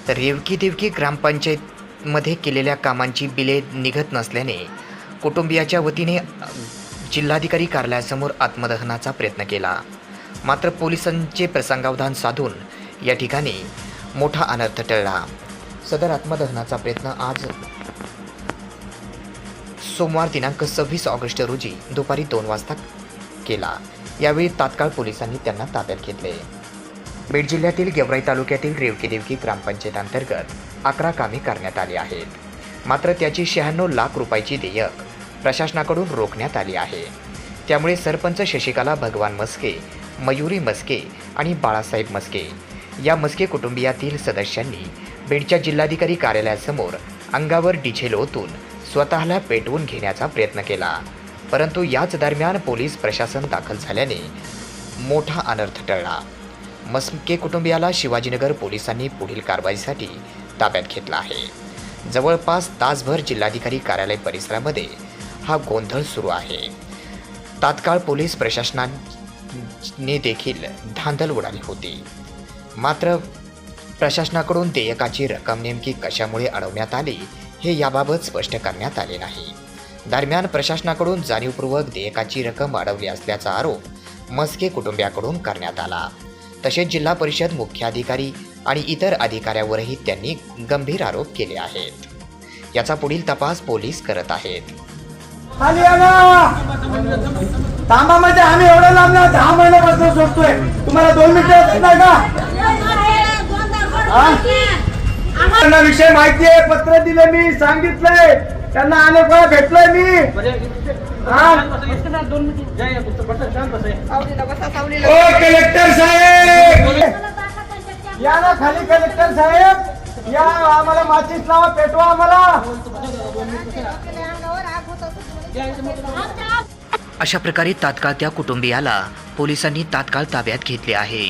रेवकी देवकी ग्रामपंचायतमध्ये केलेल्या कामांची बिले निघत नसल्याने कुटुंबियाच्या वतीने जिल्हाधिकारी कार्यालयासमोर आत्मदहनाचा प्रयत्न केला. मात्र पोलिसांचे प्रसंगावधान साधून या ठिकाणी मोठा अनर्थ टळला. सदर आत्मदहनाचा प्रयत्न आज सोमवार दिनांक 26 ऑगस्ट रोजी दुपारी 2 वाजता केला. यावेळी तात्काळ पोलिसांनी त्यांना ताब्यात घेतले. बीड जिल्ह्यातील गेवराई तालुक्यातील रेवकी देवकी ग्रामपंचायत अंतर्गत 11 कामे करण्यात आली आहेत. मात्र त्याची 96 लाख रुपयाची देयक प्रशासनाकडून रोखण्यात आली आहे. त्यामुळे सरपंच शशिकला भगवान मस्के, मयुरी मस्के आणि बाळासाहेब मस्के या मस्के कुटुंबियातील सदस्यांनी बीडच्या जिल्हाधिकारी कार्यालयासमोर अंगावर डिझेल ओतून स्वतःला पेटवून घेण्याचा प्रयत्न केला. परंतु याच दरम्यान पोलीस प्रशासन दाखल झाल्याने मोठा अनर्थ टळला. मस्के कुटुंबियाला शिवाजीनगर पोलिसांनी पुढील कारवाईसाठी ताब्यात घेतला आहे. जवळपास तासभर जिल्हाधिकारी कार्यालय परिसरामध्ये हा गोंधळ सुरू आहे. तात्काळ पोलीस प्रशासनाने देखील धांदल उडाली होती. मात्र प्रशासनाकडून देयकाची रक्कम नेमकी कशामुळे अडवण्यात आली हे याबाबत स्पष्ट करण्यात आले नाही. दरम्यान प्रशासनाकडून जाणीवपूर्वक देयकाची रक्कम अडवली असल्याचा आरोप मस्के कुटुंबियाकडून करण्यात आला. तसेच जिल्हा परिषद मुख्याधिकारी आणि इतर अधिकाऱ्यावरही त्यांनी गंभीर आरोप केले आहेत. याचा पुढील तपास पोलीस करत आहेत. थांबा म्हणजे आम्ही एवढं लांब 10 महिन्यापासून सोडतोय. तुम्हाला 2 मिनिटं नाही का? त्यांना विषय माहिती आहे, पत्र दिले, मी सांगितलंय त्यांना, अनेक वेळा भेटलोय मी. ओ कलेक्टर साहेब या ना खाली, कलेक्टर साहेब या, आम्हाला माचीस लावा, पेटवा आम्हाला. अशा प्रकारे तात्काळ त्या कुटुंबियाला पोलिसांनी तात्काळ ताब्यात घेतले आहे.